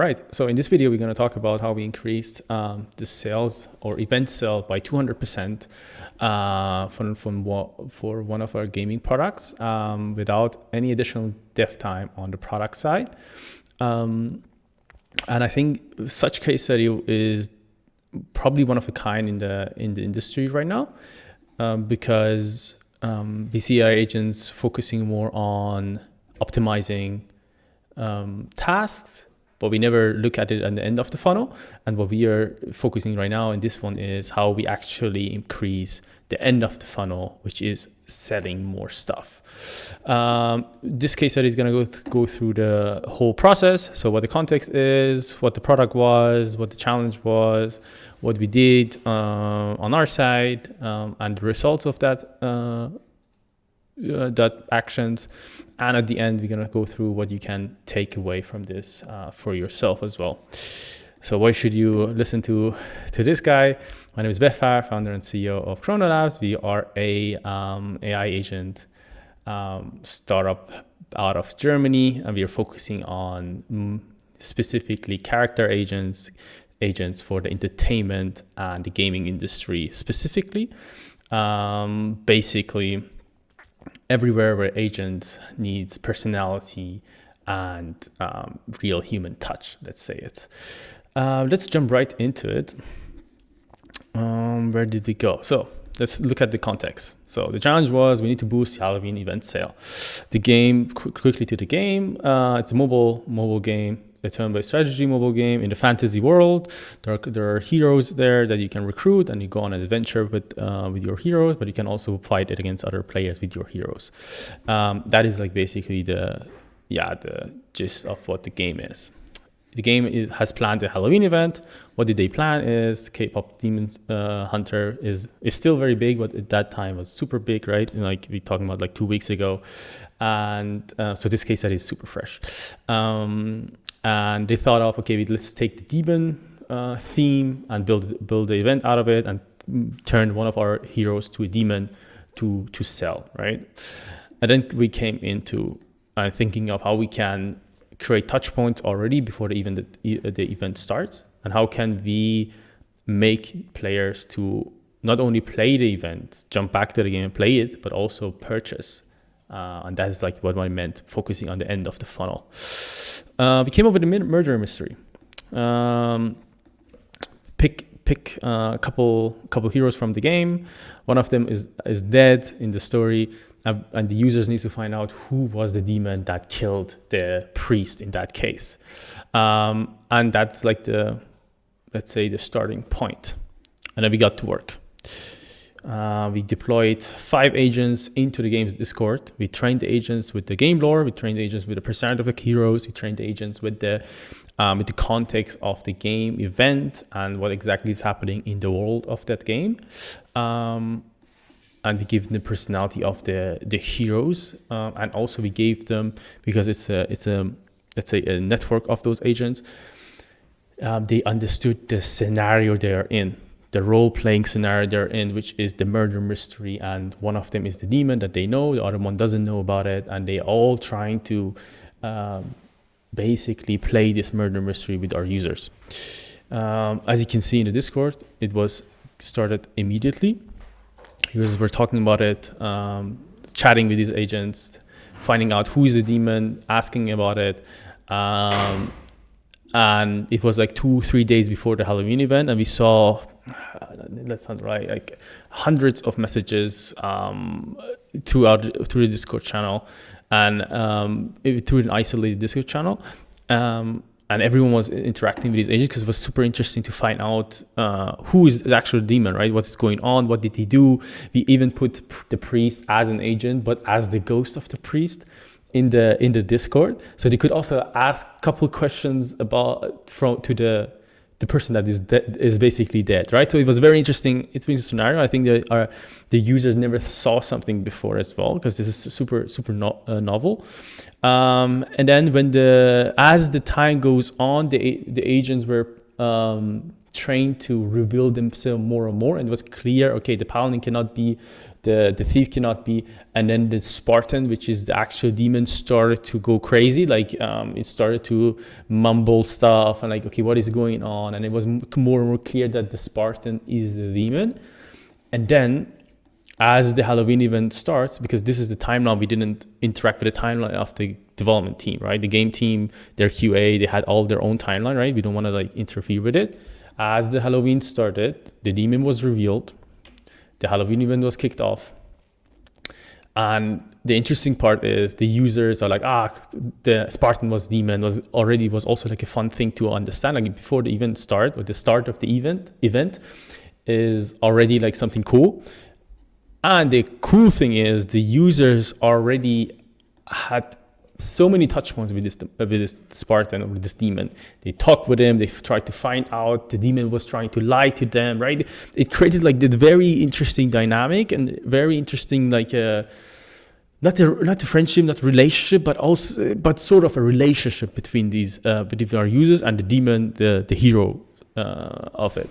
Right. So in this video, we're going to talk about how we increased the sales or event sale by 200% for one of our gaming products without any additional dev time on the product side. And I think such case study is probably one of a kind in the industry right now, because we see our agents focusing more on optimizing tasks, but we never look at it at the end of the funnel. And what we are focusing right now in this one is how we actually increase the end of the funnel, which is selling more stuff. This case study is going to go through the whole process. So what the context is, what the product was, what the challenge was, what we did on our side, and the results of that actions. And at the end, we're going to go through what you can take away from this for yourself as well. So why should you listen to this guy? My name is Behfar, founder and CEO of Chrono Labs. We are a AI agent startup out of Germany, and we are focusing on specifically character agents for the entertainment and the gaming industry specifically. Basically, everywhere where agent needs personality and real human touch, let's say it. Let's jump right into it. Where did we go? So let's look at the context. So the challenge was we need to boost the Halloween event sale. The game, quickly to the game. It's a mobile game, a turn-based strategy mobile game in the fantasy world. There are heroes there that you can recruit, and you go on an adventure with your heroes, but you can also fight it against other players with your heroes. That is like basically the gist of what the game is. The game has planned a Halloween event. What did they plan is K-pop Demon Hunter is still very big, but at that time was super big, right? And like we're talking about like 2 weeks ago. And so this case study is super fresh. And they thought of, okay, let's take the demon theme and build the event out of it and turn one of our heroes to a demon to sell, right? And then we came into thinking of how we can create touch points already before the event starts, and how can we make players to not only play the event, jump back to the game and play it, but also purchase. And that is like what I meant, focusing on the end of the funnel. We came up with a murder mystery. Pick a couple heroes from the game. One of them is dead in the story. And the users need to find out who was the demon that killed the priest in that case. And that's like the starting point. And then we got to work. We deployed 5 agents into the game's Discord. We trained the agents with the game lore. We trained the agents with the personality of the heroes. We trained the agents with the context of the game event and what exactly is happening in the world of that game. And we gave them the personality of the heroes, and also we gave them, because it's a let's say a network of those agents. They understood the scenario they are in, the role-playing scenario they're in, which is the murder mystery, and one of them is the demon that they know, the other one doesn't know about it, and they all trying to basically play this murder mystery with our users. As you can see in the Discord, it was started immediately. Users were talking about it, chatting with these agents, finding out who is the demon, asking about it. And it was like 2-3 days before the Halloween event, and we saw, that's not right, like hundreds of messages through the Discord channel, and through an isolated Discord channel. And everyone was interacting with these agents because it was super interesting to find out who is the actual demon, right? What's going on? What did he do? We even put the priest as an agent, but as the ghost of the priest in the Discord. So they could also ask a couple questions to the person that is basically dead, right? So it was very interesting. It's been a scenario. I think the users never saw something before as well, because this is super novel. And then as the time goes on, the agents were trained to reveal themselves more and more, and it was clear, okay, the paladin cannot be, the thief cannot be, and then the Spartan, which is the actual demon, started to go crazy. Like it started to mumble stuff and like, okay, what is going on? And it was more and more clear that the Spartan is the demon. And then as the Halloween event starts, because this is the timeline, we didn't interact with the timeline of the development team, right? The game team, their QA, they had all their own timeline, right? We don't want to like interfere with it. As the Halloween started, the demon was revealed, the Halloween event was kicked off. And the interesting part is the users are like, the Spartan was demon was also like a fun thing to understand. Like before the event start, or the start of the event is already like something cool. And the cool thing is the users already had so many touch points with this Spartan or with this demon. They talked with him, they tried to find out, the demon was trying to lie to them, right? It created like this very interesting dynamic and very interesting like not a friendship, not a relationship, but sort of a relationship between between our users and the demon, the hero of it.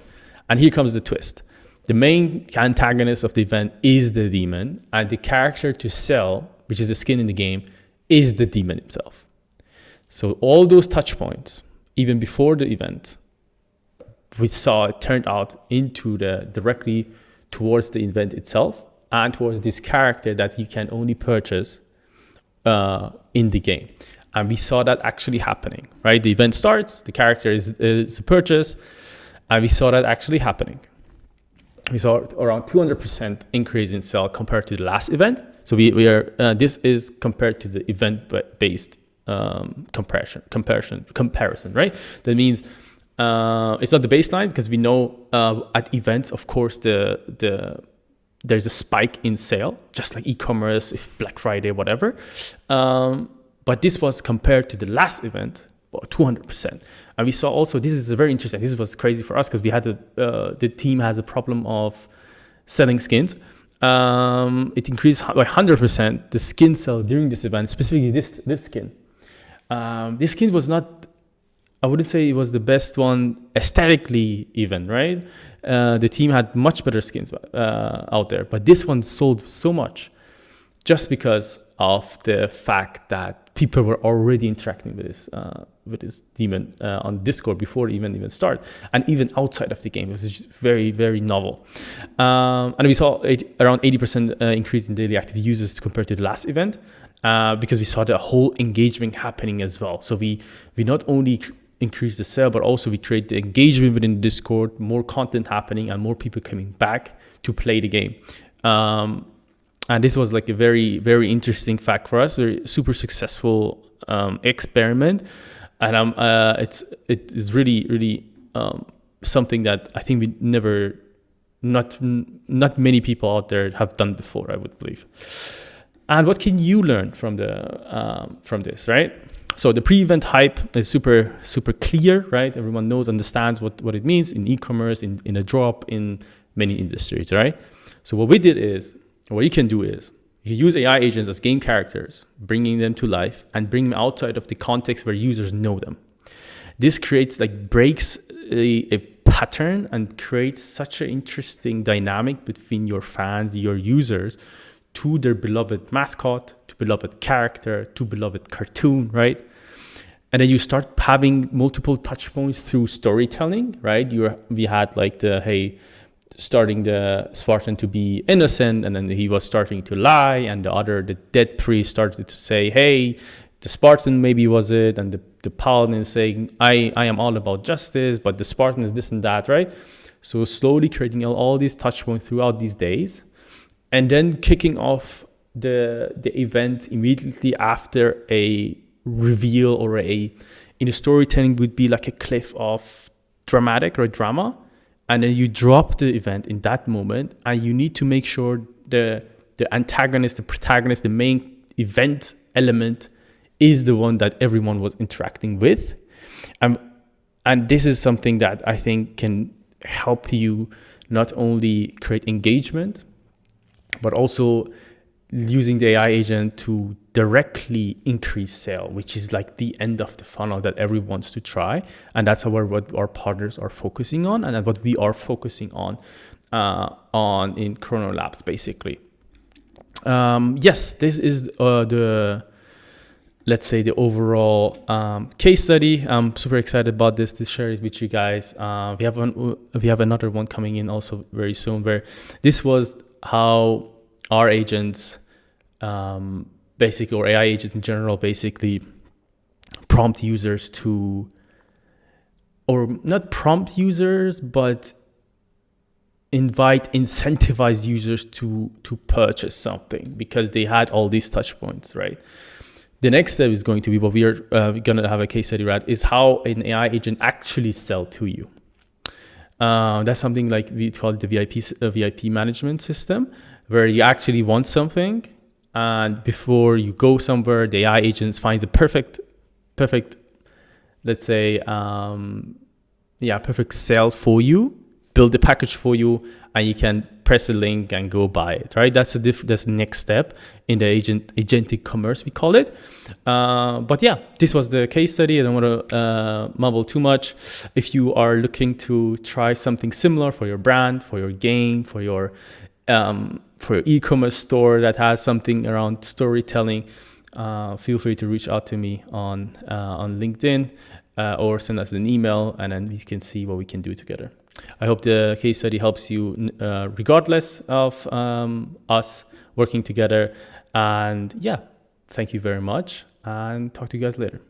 And here comes the twist. The main antagonist of the event is the demon, and the character to sell, which is the skin in the game, is the demon himself. So all those touch points, even before the event, we saw it turned out into directly towards the event itself and towards this character that you can only purchase in the game. And we saw that actually happening, right? The event starts, the character is a purchase, and we saw that actually happening. We saw around 200% increase in sale compared to the last event. So we are this is compared to the event-based comparison, right? That means it's not the baseline, because we know at events, of course, there's a spike in sale, just like e-commerce, if Black Friday, whatever. But this was compared to the last event, about 200%. And we saw also, this is very interesting. This was crazy for us because we had the team has a problem of selling skins. It increased by 100% the skin sale during this event, specifically this skin. This skin was not, I wouldn't say it was the best one aesthetically even, right? The team had much better skins out there, but this one sold so much just because of the fact that people were already interacting with this demon on Discord before the event even started, and even outside of the game. It was just very, very novel. And we saw around 80% increase in daily active users compared to the last event, because we saw the whole engagement happening as well. So we not only increase the sale, but also we create the engagement within Discord, more content happening, and more people coming back to play the game. And this was like a very, very interesting fact for us. A super successful experiment, and it is really, really something that I think we never, not many people out there have done before, I would believe. And what can you learn from this, right? So the pre-event hype is super, super clear, right? Everyone understands what it means in e-commerce, in a drop, in many industries, right? So what you can do is you can use AI agents as game characters, bringing them to life and bring them outside of the context where users know them. This breaks a pattern and creates such an interesting dynamic between your fans, your users, to their beloved mascot, to beloved character, to beloved cartoon, right? And then you start having multiple touch points through storytelling, right? We had like starting the Spartan to be innocent, and then he was starting to lie, and the dead priest started to say, hey, the Spartan maybe was it, and the paladin is saying, I am all about justice, but the Spartan is this and that, right? So slowly creating all these touch points throughout these days, and then kicking off the event immediately after a reveal, or in a storytelling would be like a cliff of dramatic or drama. And then you drop the event in that moment, and you need to make sure the antagonist, the protagonist, the main event element is the one that everyone was interacting with. And this is something that I think can help you not only create engagement, but also using the AI agent to directly increase sale, which is like the end of the funnel that everyone wants to try. And that's what our partners are focusing on, and what we are focusing on in Chrono Labs, basically. Yes, this is let's say the overall case study. I'm super excited about this to share it with you guys. We have another one coming in also very soon, where this was how our agents, basically, or AI agents in general, basically prompt users to, or not prompt users, but incentivize users to purchase something, because they had all these touch points, right? The next step is going to be what we are going to have a case study at, is how an AI agent actually sell to you. That's something like we call it the VIP management system, where you actually want something, and before you go somewhere, the AI agent finds a perfect, let's say, perfect sales for you, build the package for you, and you can press a link and go buy it, right? That's the next step in the agentic commerce, we call it. But yeah, this was the case study. I don't want to mumble too much. If you are looking to try something similar for your brand, for your game, for your e-commerce store that has something around storytelling, feel free to reach out to me on LinkedIn, or send us an email, and then we can see what we can do together. I hope the case study helps you regardless of us working together. And yeah, thank you very much, and talk to you guys later.